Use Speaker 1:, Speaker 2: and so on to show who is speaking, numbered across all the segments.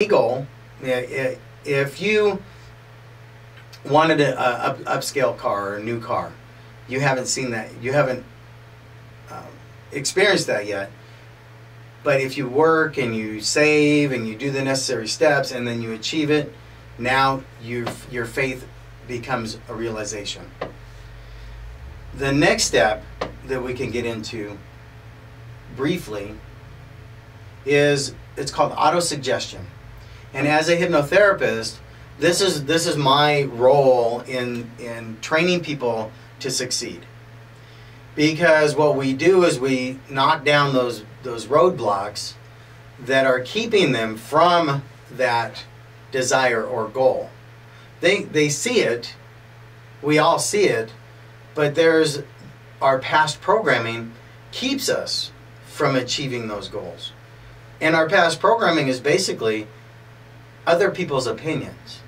Speaker 1: Goal, if you wanted an upscale car or a new car, you haven't seen that, you haven't experienced that yet, but if you work and you save and you do the necessary steps and then you achieve it, now your faith becomes a realization. The next step that we can get into briefly is, it's called autosuggestion. And as a hypnotherapist, this is my role in training people to succeed. Because what we do is we knock down those roadblocks that are keeping them from that desire or goal. They see it, we all see it, but there's our past programming keeps us from achieving those goals. And our past programming is basically other people's opinions.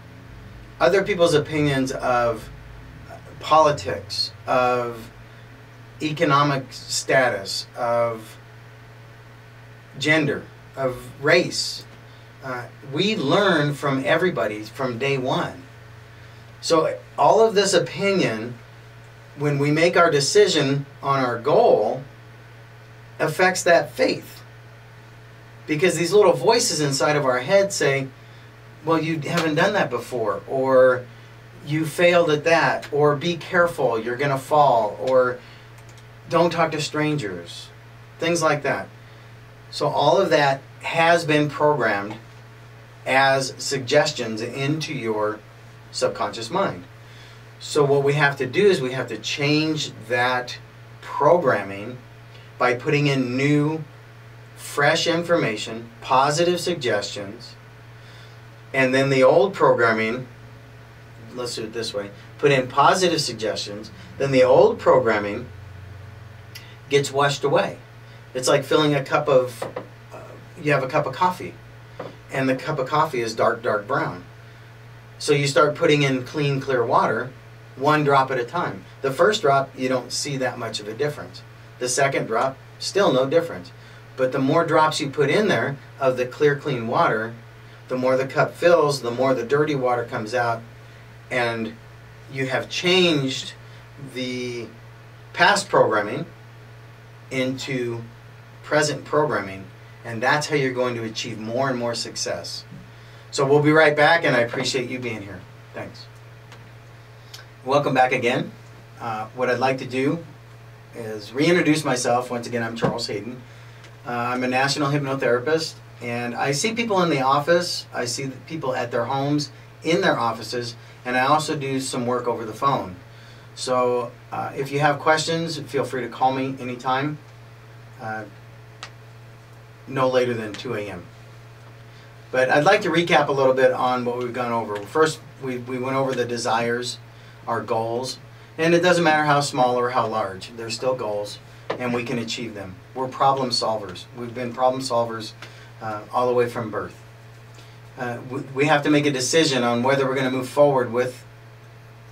Speaker 1: Other people's opinions of politics, of economic status, of gender, of race. We learn from everybody from day one. So all of this opinion, when we make our decision on our goal, affects that faith. Because these little voices inside of our head say, well, you haven't done that before, or you failed at that, or be careful, you're going to fall, or don't talk to strangers, things like that. So all of that has been programmed as suggestions into your subconscious mind. So what we have to do is we have to change that programming by putting in new, fresh information, positive suggestions. And then the old programming, let's do it this way, put in positive suggestions, then the old programming gets washed away. It's like filling a cup of, you have a cup of coffee, and the cup of coffee is dark, dark brown. So you start putting in clean, clear water, one drop at a time. The first drop, you don't see that much of a difference. The second drop, still no difference. But the more drops you put in there of the clear, clean water, the more the cup fills, the more the dirty water comes out, and you have changed the past programming into present programming, and that's how you're going to achieve more and more success. So we'll be right back, and I appreciate you being here. Thanks. Welcome back again. What I'd like to do is reintroduce myself. Once again, I'm Charles Heydon. I'm a national hypnotherapist. And I see people in the office, I see people at their homes, in their offices, and I also do some work over the phone. So if you have questions, feel free to call me anytime, no later than 2 a.m. But I'd like to recap a little bit on what we've gone over. First, we went over the desires, our goals, and it doesn't matter how small or how large, they're still goals, and we can achieve them. We're problem solvers. We've been problem solvers all the way from birth. We have to make a decision on whether we're going to move forward with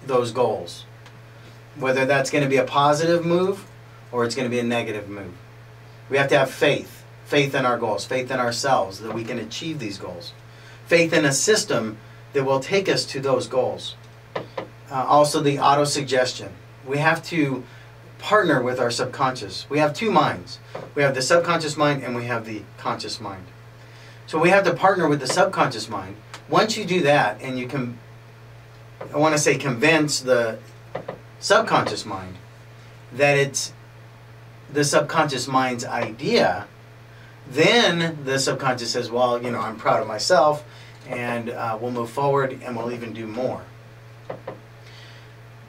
Speaker 1: those goals. Whether that's going to be a positive move or it's going to be a negative move. We have to have faith. Faith in our goals. Faith in ourselves that we can achieve these goals. Faith in a system that will take us to those goals. Also the autosuggestion. We have to partner with our subconscious. We have two minds. We have the subconscious mind and we have the conscious mind. So we have to partner with the subconscious mind. Once you do that and you can, I want to say convince the subconscious mind that it's the subconscious mind's idea, then the subconscious says, well, you know, I'm proud of myself, and we'll move forward and we'll even do more.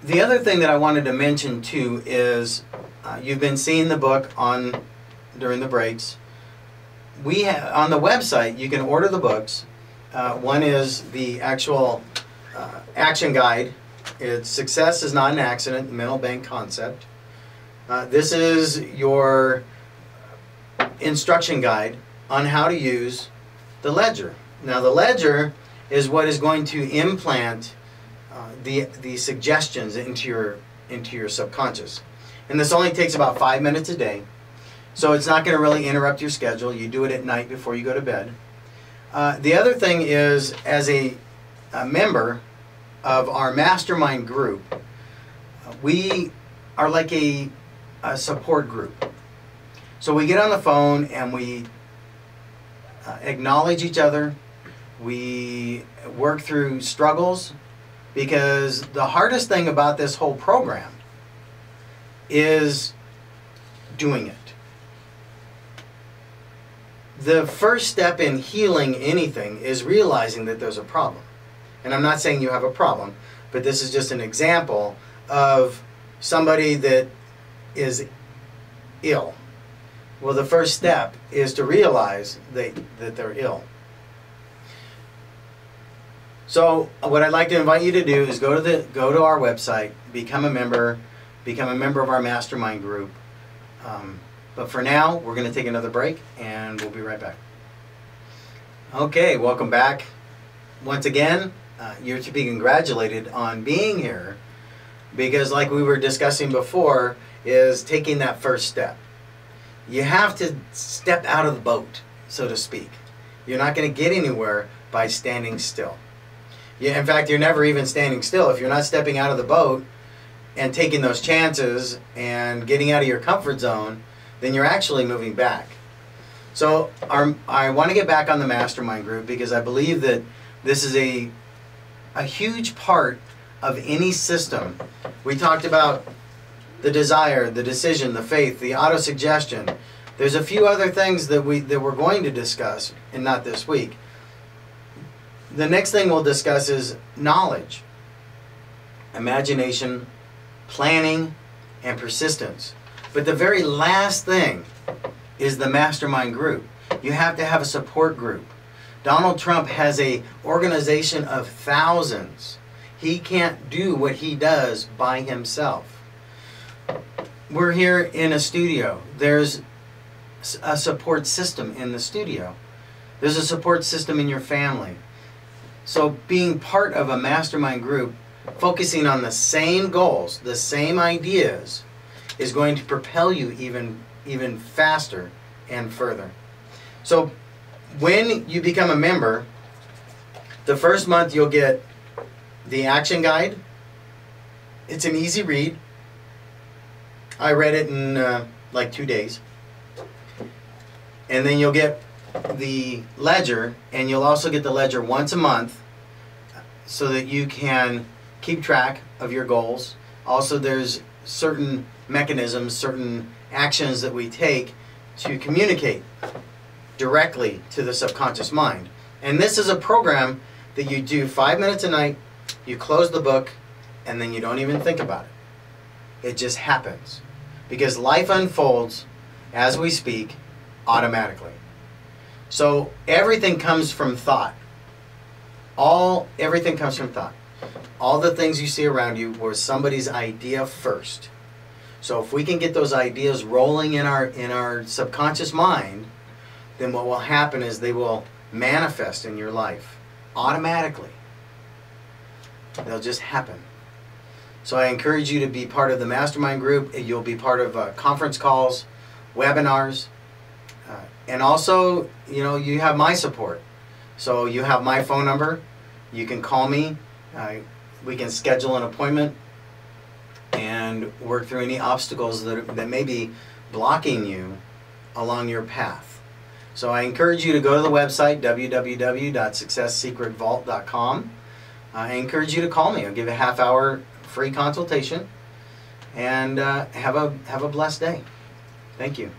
Speaker 1: The other thing that I wanted to mention too is you've been seeing the book during the breaks. We have, on the website, you can order the books. One is the actual action guide. It's Success is Not an Accident, Mental Bank Concept. This is your instruction guide on how to use the ledger. Now the ledger is what is going to implant the suggestions into your subconscious. And this only takes about 5 minutes a day. So it's not going to really interrupt your schedule. You do it at night before you go to bed. The other thing is, as a member of our mastermind group, we are like a support group. So we get on the phone and we acknowledge each other. We work through struggles, because the hardest thing about this whole program is doing it. The first step in healing anything is realizing that there's a problem. And I'm not saying you have a problem, but this is just an example of somebody that is ill. Well, the first step is to realize that they're ill. So what I'd like to invite you to do is go to our website, become a member of our mastermind group. But for now, we're going to take another break, and we'll be right back. Okay, welcome back. Once again, you're to be congratulated on being here, because like we were discussing before, is taking that first step. You have to step out of the boat, so to speak. You're not going to get anywhere by standing still. In fact, you're never even standing still. If you're not stepping out of the boat and taking those chances and getting out of your comfort zone, then you're actually moving back. So I want to get back on the mastermind group, because I believe that this is a huge part of any system. We talked about the desire, the decision, the faith, the autosuggestion. There's a few other things that we're going to discuss, and not this week. The next thing we'll discuss is knowledge, imagination, planning, and persistence. But the very last thing is the mastermind group. You have to have a support group. Donald Trump has an organization of thousands. He can't do what he does by himself. We're here in a studio. There's a support system in the studio. There's a support system in your family. So being part of a mastermind group, focusing on the same goals, the same ideas, is going to propel you even faster and further. So when you become a member, the first month you'll get the action guide. It's an easy read. I read it in like 2 days. And then you'll get the ledger, and you'll also get the ledger once a month so that you can keep track of your goals. Also, there's certain mechanisms, certain actions that we take to communicate directly to the subconscious mind. And this is a program that you do 5 minutes a night, you close the book, and then you don't even think about it. It just happens. Because life unfolds as we speak automatically. So everything comes from thought. Everything comes from thought. All the things you see around you were somebody's idea first. So if we can get those ideas rolling in our subconscious mind, then what will happen is they will manifest in your life automatically. They'll just happen. So I encourage you to be part of the mastermind group. You'll be part of conference calls, webinars, and also, you have my support. So you have my phone number. You can call me. We can schedule an appointment and work through any obstacles that may be blocking you along your path. So I encourage you to go to the website, www.successsecretvault.com. I encourage you to call me. I'll give you a half-hour free consultation, and have a blessed day. Thank you.